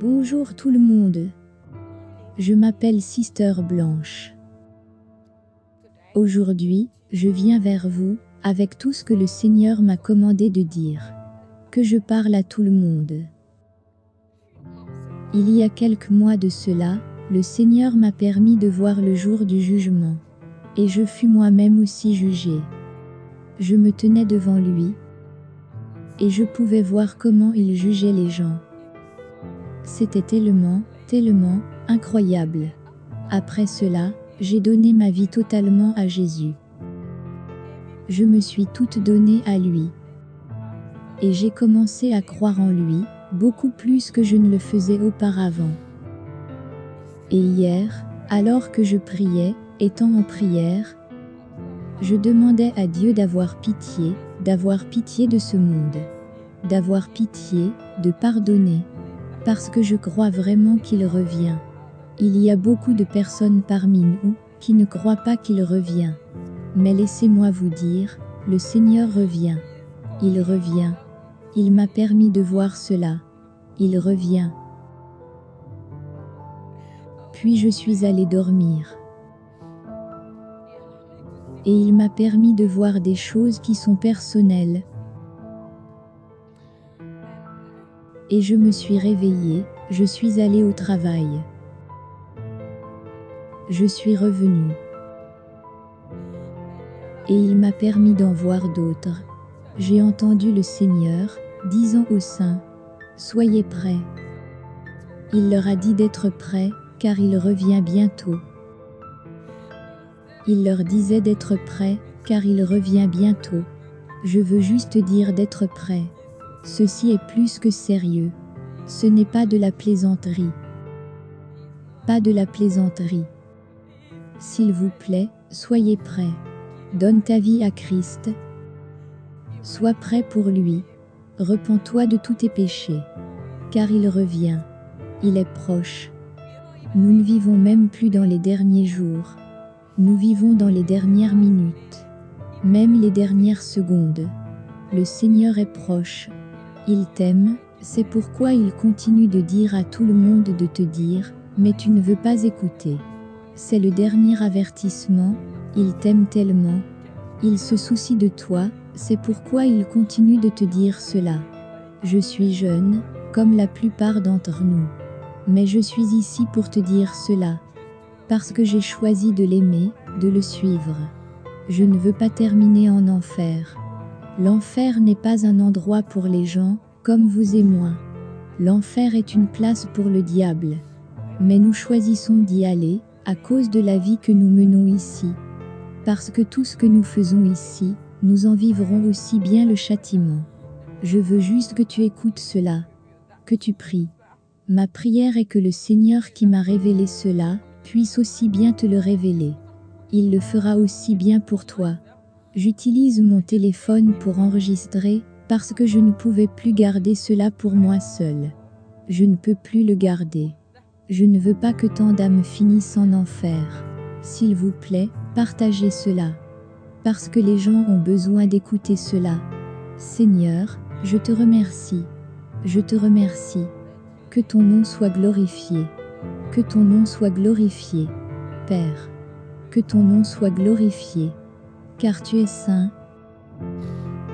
Bonjour tout le monde. Je m'appelle Sister Blanche. Aujourd'hui, je viens vers vous, avec tout ce que le Seigneur m'a commandé de dire. Que je parle à tout le monde. Il y a quelques mois de cela, le Seigneur m'a permis de voir le jour du jugement. Et je fus moi-même aussi jugé. Je me tenais devant lui. Et je pouvais voir comment il jugeait les gens. C'était tellement incroyable. Après cela, j'ai donné ma vie totalement à Jésus. Je me suis toute donnée à lui. Et j'ai commencé à croire en lui, beaucoup plus que je ne le faisais auparavant. Et hier, alors que je priais, étant en prière, je demandais à Dieu d'avoir pitié de ce monde, d'avoir pitié, de pardonner, parce que je crois vraiment qu'il revient. Il y a beaucoup de personnes parmi nous qui ne croient pas qu'il revient. Mais laissez-moi vous dire, le Seigneur revient. Il revient. Il m'a permis de voir cela. Il revient. Puis je suis allée dormir. Et il m'a permis de voir des choses qui sont personnelles. Et je me suis réveillée, je suis allée au travail. Je suis revenue. Et il m'a permis d'en voir d'autres. J'ai entendu le Seigneur, disant aux saints, « Soyez prêts ». Il leur a dit d'être prêts, car il revient bientôt. Il leur disait d'être prêts, car il revient bientôt. Je veux juste dire d'être prêts. Ceci est plus que sérieux. Ce n'est pas de la plaisanterie. Pas de la plaisanterie. S'il vous plaît, soyez prêts. Donne ta vie à Christ. Sois prêt pour lui. Repens-toi de tous tes péchés. Car il revient. Il est proche. Nous ne vivons même plus dans les derniers jours. Nous vivons dans les dernières minutes. Même les dernières secondes. Le Seigneur est proche. Il t'aime, c'est pourquoi il continue de dire à tout le monde de te dire, mais tu ne veux pas écouter. C'est le dernier avertissement, il t'aime tellement. Il se soucie de toi, c'est pourquoi il continue de te dire cela. Je suis jeune, comme la plupart d'entre nous. Mais je suis ici pour te dire cela. Parce que j'ai choisi de l'aimer, de le suivre. Je ne veux pas terminer en enfer. L'enfer n'est pas un endroit pour les gens, comme vous et moi. L'enfer est une place pour le diable. Mais nous choisissons d'y aller, à cause de la vie que nous menons ici. Parce que tout ce que nous faisons ici, nous en vivrons aussi bien le châtiment. Je veux juste que tu écoutes cela. Que tu pries. Ma prière est que le Seigneur qui m'a révélé cela, puisse aussi bien te le révéler. Il le fera aussi bien pour toi. J'utilise mon téléphone pour enregistrer, parce que je ne pouvais plus garder cela pour moi seul. Je ne peux plus le garder. Je ne veux pas que tant d'âmes finissent en enfer. S'il vous plaît, partagez cela. Parce que les gens ont besoin d'écouter cela. Seigneur, je te remercie. Je te remercie. Que ton nom soit glorifié. Que ton nom soit glorifié. Père. Que ton nom soit glorifié. Car tu es saint.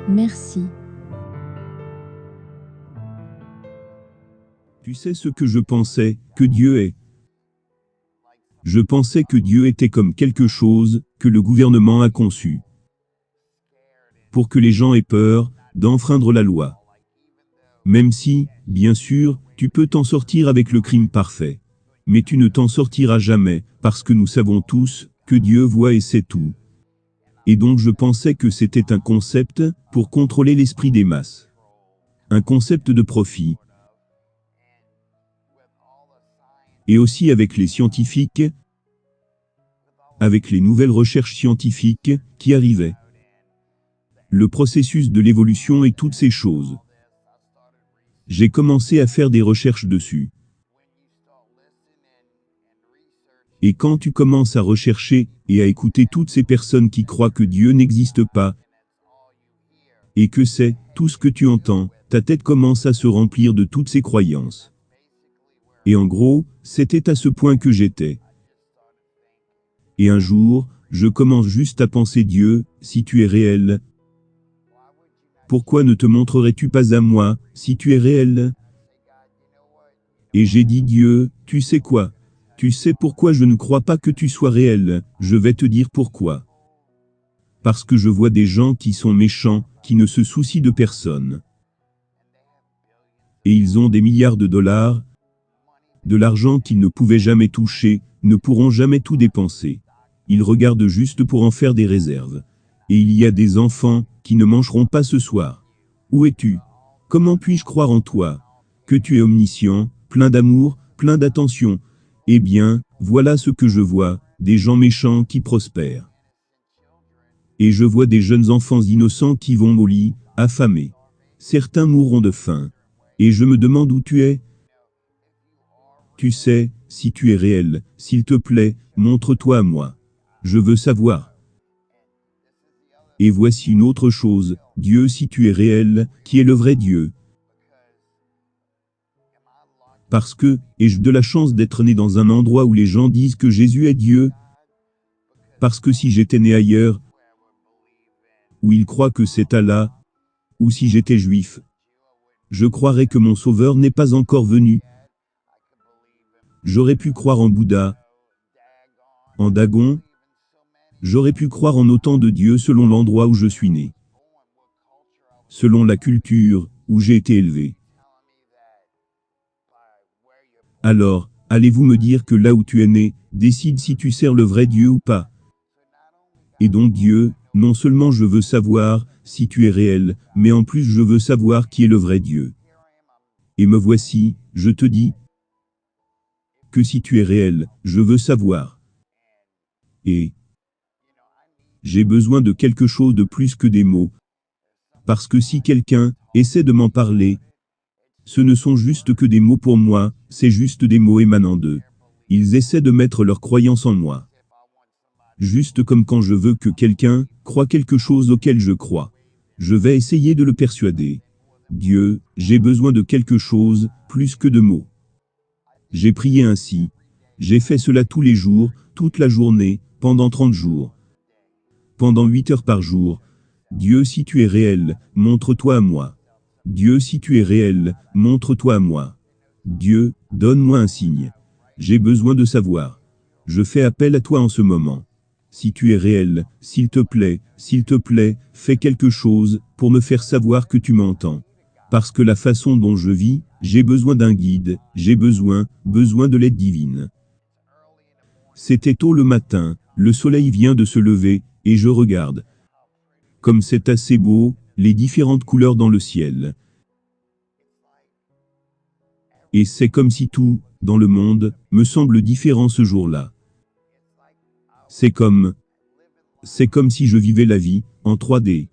Merci. Tu sais ce que je pensais, que Dieu est. Je pensais que Dieu était comme quelque chose que le gouvernement a conçu. Pour que les gens aient peur d'enfreindre la loi. Même si, bien sûr, tu peux t'en sortir avec le crime parfait. Mais tu ne t'en sortiras jamais, parce que nous savons tous que Dieu voit et sait tout. Et donc je pensais que c'était un concept pour contrôler l'esprit des masses. Un concept de profit. Et aussi avec les scientifiques, avec les nouvelles recherches scientifiques qui arrivaient. Le processus de l'évolution et toutes ces choses. J'ai commencé à faire des recherches dessus. Et quand tu commences à rechercher et à écouter toutes ces personnes qui croient que Dieu n'existe pas, et que c'est tout ce que tu entends, ta tête commence à se remplir de toutes ces croyances. Et en gros, c'était à ce point que j'étais. Et un jour, je commence juste à penser Dieu, si tu es réel, pourquoi ne te montrerais-tu pas à moi, si tu es réel? Et j'ai dit Dieu, tu sais quoi? Tu sais pourquoi je ne crois pas que tu sois réel, je vais te dire pourquoi. Parce que je vois des gens qui sont méchants, qui ne se soucient de personne. Et ils ont des milliards de dollars, de l'argent qu'ils ne pouvaient jamais toucher, ne pourront jamais tout dépenser. Ils regardent juste pour en faire des réserves. Et il y a des enfants qui ne mangeront pas ce soir. Où es-tu? Comment puis-je croire en toi? Que tu es omniscient, plein d'amour, plein d'attention. Eh bien, voilà ce que je vois, des gens méchants qui prospèrent. Et je vois des jeunes enfants innocents qui vont au lit, affamés. Certains mourront de faim. Et je me demande où tu es. Tu sais, si tu es réel, s'il te plaît, montre-toi à moi. Je veux savoir. Et voici une autre chose, Dieu, si tu es réel, qui est le vrai Dieu. Parce que, ai-je de la chance d'être né dans un endroit où les gens disent que Jésus est Dieu? Parce que si j'étais né ailleurs, où ils croient que c'est Allah, ou si j'étais juif, je croirais que mon Sauveur n'est pas encore venu. J'aurais pu croire en Bouddha, en Dagon, j'aurais pu croire en autant de dieux selon l'endroit où je suis né, selon la culture où j'ai été élevé. Alors, allez-vous me dire que là où tu es né, décide si tu sers le vrai Dieu ou pas? Et donc Dieu, non seulement je veux savoir si tu es réel, mais en plus je veux savoir qui est le vrai Dieu. Et me voici, je te dis que si tu es réel, je veux savoir. Et j'ai besoin de quelque chose de plus que des mots. Parce que si quelqu'un essaie de m'en parler, ce ne sont juste que des mots pour moi, c'est juste des mots émanant d'eux. Ils essaient de mettre leur croyance en moi. Juste comme quand je veux que quelqu'un croie quelque chose auquel je crois. Je vais essayer de le persuader. Dieu, j'ai besoin de quelque chose, plus que de mots. J'ai prié ainsi. J'ai fait cela tous les jours, toute la journée, pendant 30 jours. Pendant 8 heures par jour. Dieu, si tu es réel, montre-toi à moi. Dieu, si tu es réel, montre-toi à moi. Dieu, donne-moi un signe. J'ai besoin de savoir. Je fais appel à toi en ce moment. Si tu es réel, s'il te plaît, fais quelque chose pour me faire savoir que tu m'entends. Parce que la façon dont je vis, j'ai besoin d'un guide, j'ai besoin de l'aide divine. C'était tôt le matin, le soleil vient de se lever, et je regarde. Comme c'est assez beau, les différentes couleurs dans le ciel. Et c'est comme si tout, dans le monde, me semble différent ce jour-là. C'est comme si je vivais la vie, en 3D.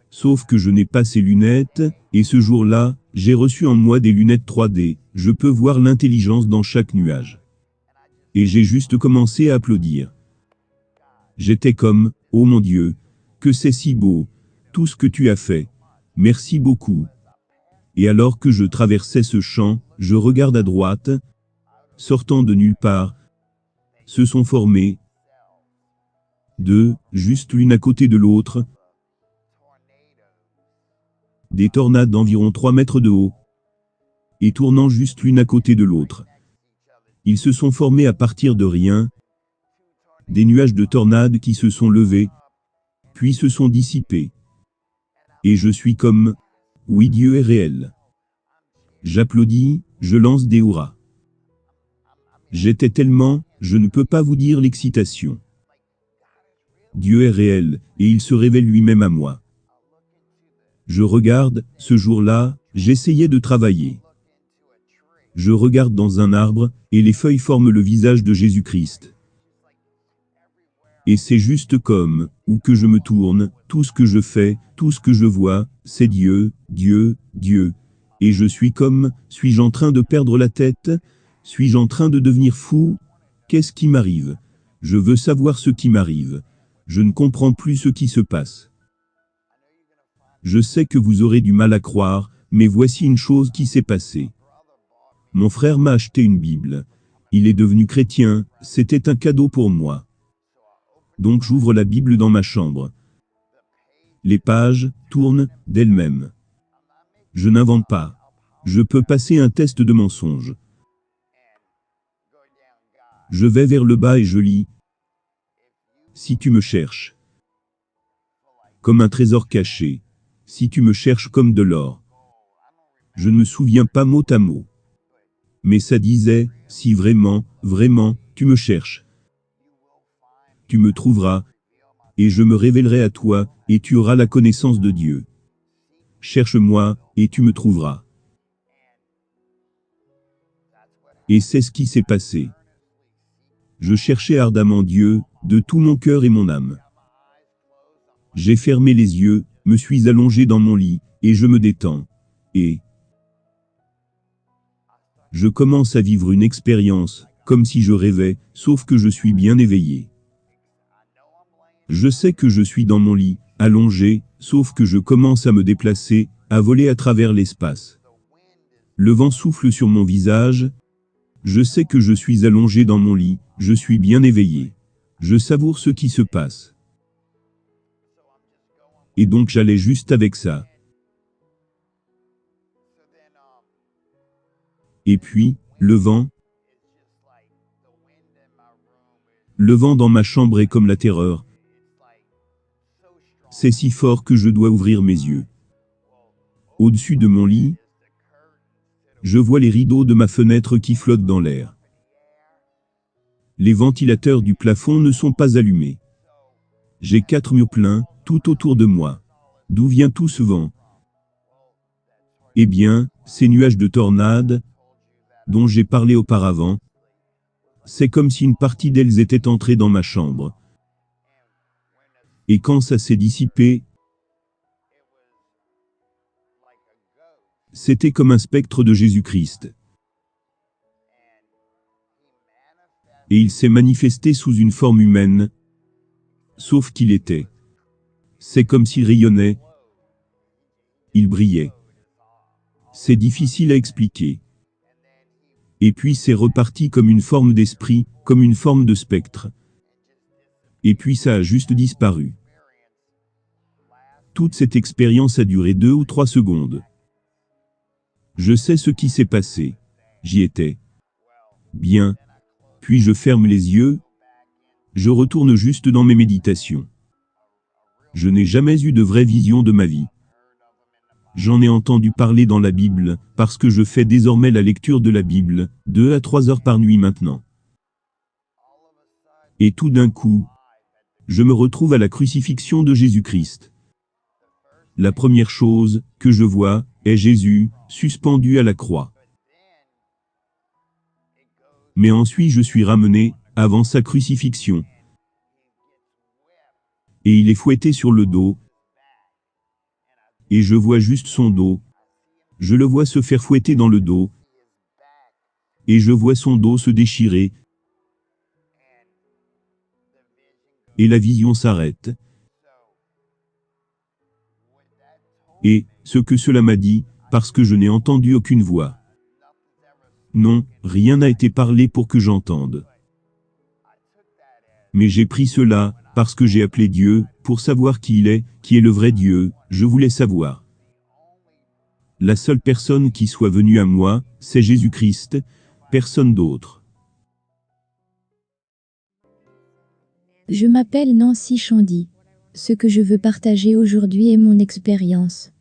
Sauf que je n'ai pas ces lunettes, et ce jour-là, j'ai reçu en moi des lunettes 3D, je peux voir l'intelligence dans chaque nuage. Et j'ai juste commencé à applaudir. J'étais comme, oh mon Dieu, que c'est si beau, tout ce que tu as fait. Merci beaucoup. Et alors que je traversais ce champ, je regarde à droite, sortant de nulle part, se sont formés deux, juste l'une à côté de l'autre, des tornades d'environ 3 mètres de haut, et tournant juste l'une à côté de l'autre. Ils se sont formés à partir de rien, des nuages de tornades qui se sont levés, puis se sont dissipés. Et je suis comme, oui, Dieu est réel. J'applaudis, je lance des hurrahs. J'étais tellement, je ne peux pas vous dire l'excitation. Dieu est réel, et il se révèle lui-même à moi. Je regarde, ce jour-là, j'essayais de travailler. Je regarde dans un arbre, et les feuilles forment le visage de Jésus-Christ. Et c'est juste comme, où que je me tourne, tout ce que je fais, tout ce que je vois, c'est Dieu, Dieu, Dieu. Et je suis comme, suis-je en train de perdre la tête? Suis-je en train de devenir fou? Qu'est-ce qui m'arrive? Je veux savoir ce qui m'arrive. Je ne comprends plus ce qui se passe. Je sais que vous aurez du mal à croire, mais voici une chose qui s'est passée. Mon frère m'a acheté une Bible. Il est devenu chrétien, c'était un cadeau pour moi. Donc j'ouvre la Bible dans ma chambre. Les pages tournent d'elles-mêmes. Je n'invente pas. Je peux passer un test de mensonge. Je vais vers le bas et je lis. Si tu me cherches. Comme un trésor caché. Si tu me cherches comme de l'or. Je ne me souviens pas mot à mot. Mais ça disait, si vraiment, vraiment, tu me cherches. Tu me trouveras, et je me révélerai à toi, et tu auras la connaissance de Dieu. Cherche-moi, et tu me trouveras. Et c'est ce qui s'est passé. Je cherchais ardemment Dieu, de tout mon cœur et mon âme. J'ai fermé les yeux, me suis allongé dans mon lit, et je me détends. Et je commence à vivre une expérience, comme si je rêvais, sauf que je suis bien éveillé. Je sais que je suis dans mon lit, allongé, sauf que je commence à me déplacer, à voler à travers l'espace. Le vent souffle sur mon visage. Je sais que je suis allongé dans mon lit, je suis bien éveillé. Je savoure ce qui se passe. Et donc j'allais juste avec ça. Et puis, le vent. Le vent dans ma chambre est comme la terreur. C'est si fort que je dois ouvrir mes yeux. Au-dessus de mon lit, je vois les rideaux de ma fenêtre qui flottent dans l'air. Les ventilateurs du plafond ne sont pas allumés. J'ai 4 murs pleins, tout autour de moi. D'où vient tout ce vent? Eh bien, ces nuages de tornades, dont j'ai parlé auparavant, c'est comme si une partie d'elles était entrée dans ma chambre. Et quand ça s'est dissipé, c'était comme un spectre de Jésus-Christ. Et il s'est manifesté sous une forme humaine, sauf qu'il était. C'est comme s'il rayonnait. Il brillait. C'est difficile à expliquer. Et puis c'est reparti comme une forme d'esprit, comme une forme de spectre. Et puis ça a juste disparu. Toute cette expérience a duré 2 ou 3 secondes. Je sais ce qui s'est passé. J'y étais. Bien. Puis je ferme les yeux. Je retourne juste dans mes méditations. Je n'ai jamais eu de vraie vision de ma vie. J'en ai entendu parler dans la Bible, parce que je fais désormais la lecture de la Bible, 2 à 3 heures par nuit maintenant. Et tout d'un coup, je me retrouve à la crucifixion de Jésus-Christ. La première chose que je vois est Jésus, suspendu à la croix. Mais ensuite je suis ramené, avant sa crucifixion. Et il est fouetté sur le dos. Et je vois juste son dos. Je le vois se faire fouetter dans le dos. Et je vois son dos se déchirer. Et la vision s'arrête. Et, ce que cela m'a dit, parce que je n'ai entendu aucune voix. Non, rien n'a été parlé pour que j'entende. Mais j'ai pris cela, parce que j'ai appelé Dieu, pour savoir qui est le vrai Dieu, je voulais savoir. La seule personne qui soit venue à moi, c'est Jésus-Christ, personne d'autre. Je m'appelle Nancy Chandy. Ce que je veux partager aujourd'hui est mon expérience.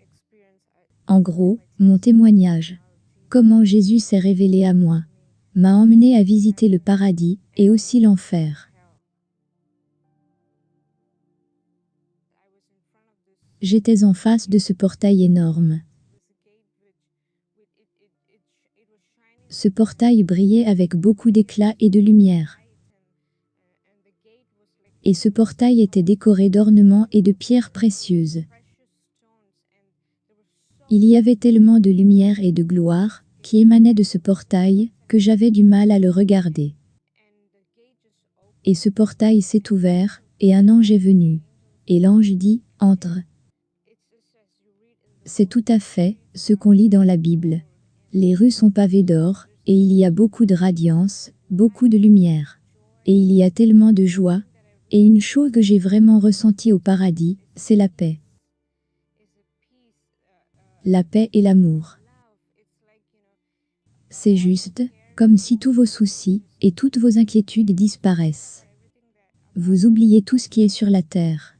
En gros, mon témoignage. Comment Jésus s'est révélé à moi, m'a emmené à visiter le paradis et aussi l'enfer. J'étais en face de ce portail énorme. Ce portail brillait avec beaucoup d'éclat et de lumière. Et ce portail était décoré d'ornements et de pierres précieuses. Il y avait tellement de lumière et de gloire qui émanaient de ce portail que j'avais du mal à le regarder. Et ce portail s'est ouvert, et un ange est venu. Et l'ange dit, « Entre ». C'est tout à fait ce qu'on lit dans la Bible. Les rues sont pavées d'or, Et il y a beaucoup de radiance, beaucoup de lumière. Et il y a tellement de joie. Et une chose que j'ai vraiment ressentie au paradis, c'est la paix. La paix et l'amour. C'est juste, comme si tous vos soucis et toutes vos inquiétudes disparaissent. Vous oubliez tout ce qui est sur la terre.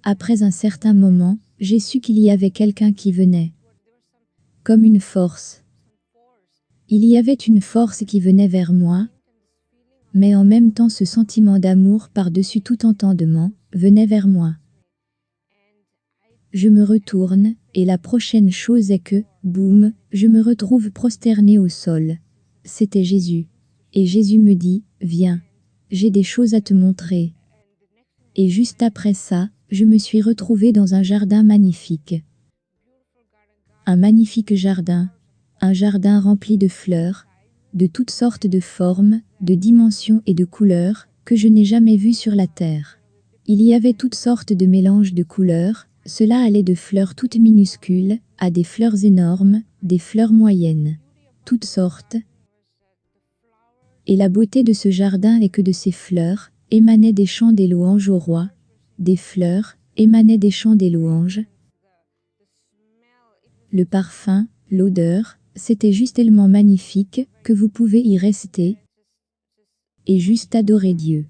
Après un certain moment, j'ai su qu'il y avait quelqu'un qui venait. Comme une force. Il y avait une force qui venait vers moi, mais en même temps ce sentiment d'amour par-dessus tout entendement, venait vers moi. Je me retourne, et la prochaine chose est que, boum, je me retrouve prosterné au sol. C'était Jésus. Et Jésus me dit, viens. J'ai des choses à te montrer. Et juste après ça, je me suis retrouvé dans un jardin magnifique. Un magnifique jardin. Un jardin rempli de fleurs, de toutes sortes de formes, de dimensions et de couleurs, que je n'ai jamais vues sur la terre. Il y avait toutes sortes de mélanges de couleurs, cela allait de fleurs toutes minuscules, à des fleurs énormes, des fleurs moyennes. Toutes sortes. Et la beauté de ce jardin est que de ces fleurs, émanaient des chants des louanges au roi. Des fleurs, émanaient des chants des louanges. Le parfum, l'odeur, c'était juste tellement magnifique, que vous pouvez y rester, et juste adorer Dieu.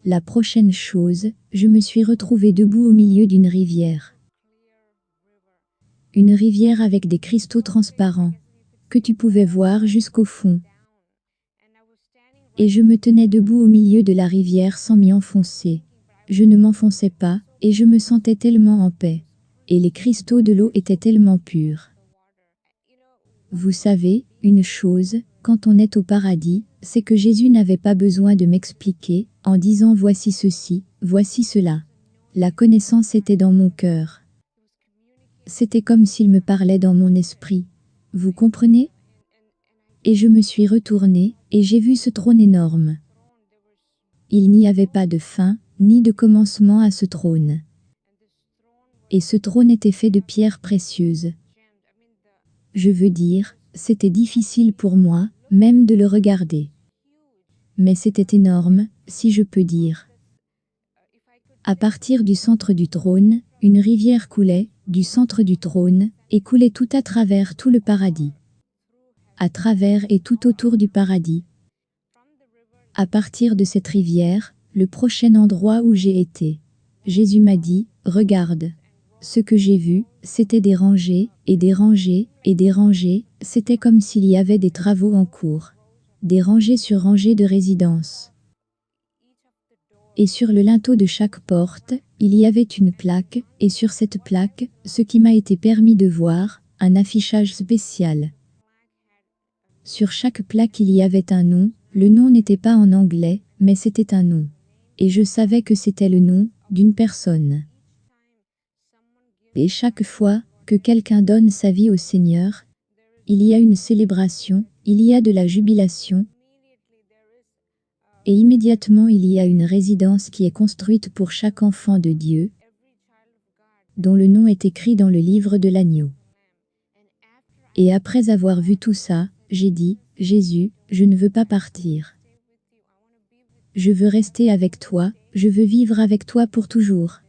La prochaine chose, je me suis retrouvé debout au milieu d'une rivière. Une rivière avec des cristaux transparents, que tu pouvais voir jusqu'au fond. Et je me tenais debout au milieu de la rivière sans m'y enfoncer. Je ne m'enfonçais pas, et je me sentais tellement en paix. Et les cristaux de l'eau étaient tellement purs. Vous savez, une chose, quand on est au paradis, c'est que Jésus n'avait pas besoin de m'expliquer, en disant voici ceci, voici cela. La connaissance était dans mon cœur. C'était comme s'il me parlait dans mon esprit. Vous comprenez? Et je me suis retourné, et j'ai vu ce trône énorme. Il n'y avait pas de fin, ni de commencement à ce trône. Et ce trône était fait de pierres précieuses. Je veux dire, c'était difficile pour moi, même de le regarder. Mais c'était énorme, si je peux dire. À partir du centre du trône, une rivière coulait, du centre du trône, et coulait tout à travers tout le paradis. À travers et tout autour du paradis. À partir de cette rivière, le prochain endroit où j'ai été. Jésus m'a dit, regarde. Ce que j'ai vu, c'était des rangées, et des rangées, et des rangées, c'était comme s'il y avait des travaux en cours. Des rangées sur rangées de résidences. Et sur le linteau de chaque porte, il y avait une plaque, et sur cette plaque, ce qui m'a été permis de voir, un affichage spécial. Sur chaque plaque il y avait un nom, le nom n'était pas en anglais, mais c'était un nom. Et je savais que c'était le nom d'une personne. Et chaque fois que quelqu'un donne sa vie au Seigneur, il y a une célébration, il y a de la jubilation, et immédiatement il y a une résidence qui est construite pour chaque enfant de Dieu, dont le nom est écrit dans le livre de l'agneau. Et après avoir vu tout ça, j'ai dit, Jésus, je ne veux pas partir. Je veux rester avec toi, je veux vivre avec toi pour toujours.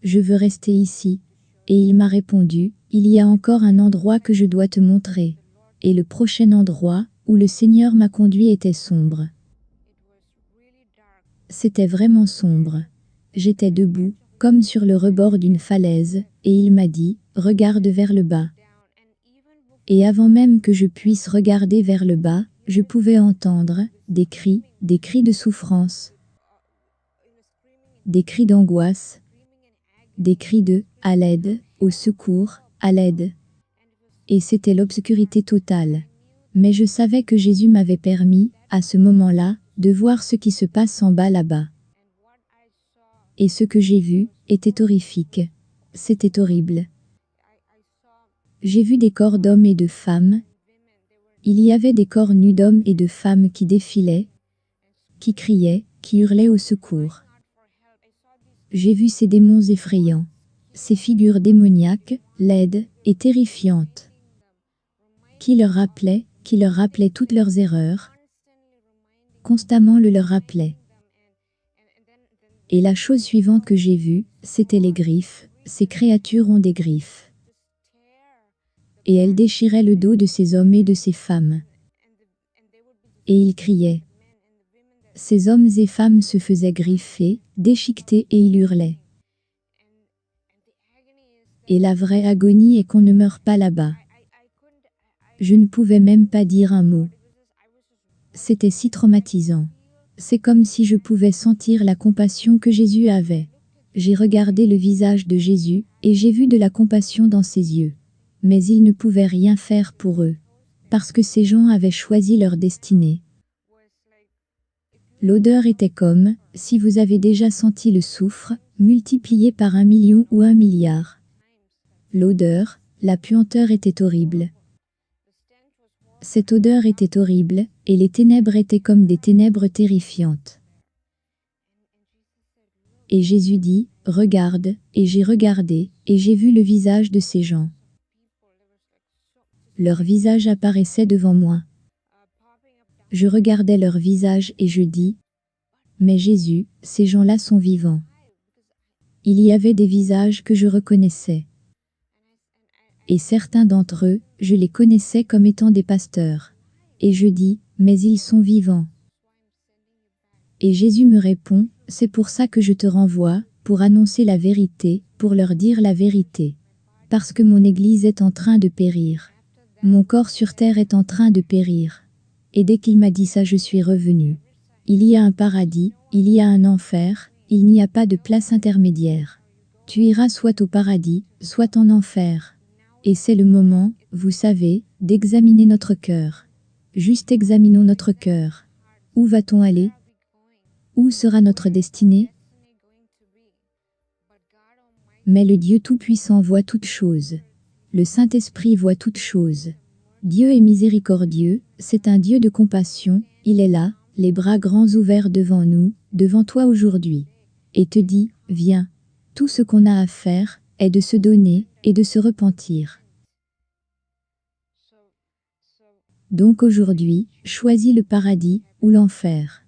Je veux rester ici. Et il m'a répondu, il y a encore un endroit que je dois te montrer. Et le prochain endroit, où le Seigneur m'a conduit était sombre. C'était vraiment sombre. J'étais debout, comme sur le rebord d'une falaise, et il m'a dit, regarde vers le bas. Et avant même que je puisse regarder vers le bas, je pouvais entendre des cris de souffrance, des cris d'angoisse, des cris de « à l'aide »,« au secours »,« à l'aide ». Et c'était l'obscurité totale. Mais je savais que Jésus m'avait permis, à ce moment-là, de voir ce qui se passe en bas là-bas. Et ce que j'ai vu était horrifique. C'était horrible. J'ai vu des corps d'hommes et de femmes. Il y avait des corps nus d'hommes et de femmes qui défilaient, qui criaient, qui hurlaient au secours. J'ai vu ces démons effrayants. ces figures démoniaques, laides et terrifiantes, qui leur rappelaient toutes leurs erreurs, constamment le leur rappelaient. Et la chose suivante que j'ai vue, c'était les griffes. Ces créatures ont des griffes. Et elles déchiraient le dos de ces hommes et de ces femmes. Et ils criaient. Ces hommes et femmes se faisaient griffer, déchiqueter et ils hurlaient. Et la vraie agonie est qu'on ne meurt pas là-bas. Je ne pouvais même pas dire un mot. C'était si traumatisant. C'est comme si je pouvais sentir la compassion que Jésus avait. J'ai regardé le visage de Jésus, et j'ai vu de la compassion dans ses yeux. Mais il ne pouvait rien faire pour eux. Parce que ces gens avaient choisi leur destinée. L'odeur était comme, si vous avez déjà senti le soufre, multiplié par 1 million ou 1 milliard. L'odeur, la puanteur était horrible. Cette odeur était horrible, et les ténèbres étaient comme des ténèbres terrifiantes. Et Jésus dit, « Regarde », et j'ai regardé, et j'ai vu le visage de ces gens. Leur visage apparaissait devant moi. Je regardais leur visage et je dis, « Mais Jésus, ces gens-là sont vivants. » Il y avait des visages que je reconnaissais. Et certains d'entre eux, je les connaissais comme étant des pasteurs. Et je dis, mais ils sont vivants. Et Jésus me répond, c'est pour ça que je te renvoie, pour annoncer la vérité, pour leur dire la vérité. Parce que mon Église est en train de périr. Mon corps sur terre est en train de périr. Et dès qu'il m'a dit ça, je suis revenu. Il y a un paradis, il y a un enfer, il n'y a pas de place intermédiaire. Tu iras soit au paradis, soit en enfer. Et c'est le moment, vous savez, d'examiner notre cœur. Juste examinons notre cœur. Où va-t-on aller? Où sera notre destinée? Mais le Dieu Tout-Puissant voit toutes choses. Le Saint-Esprit voit toutes choses. Dieu est miséricordieux, c'est un Dieu de compassion, il est là, les bras grands ouverts devant nous, devant toi aujourd'hui. Et te dit, viens. Tout ce qu'on a à faire, est de se donner, et de se repentir. Donc aujourd'hui, choisis le paradis, ou l'enfer.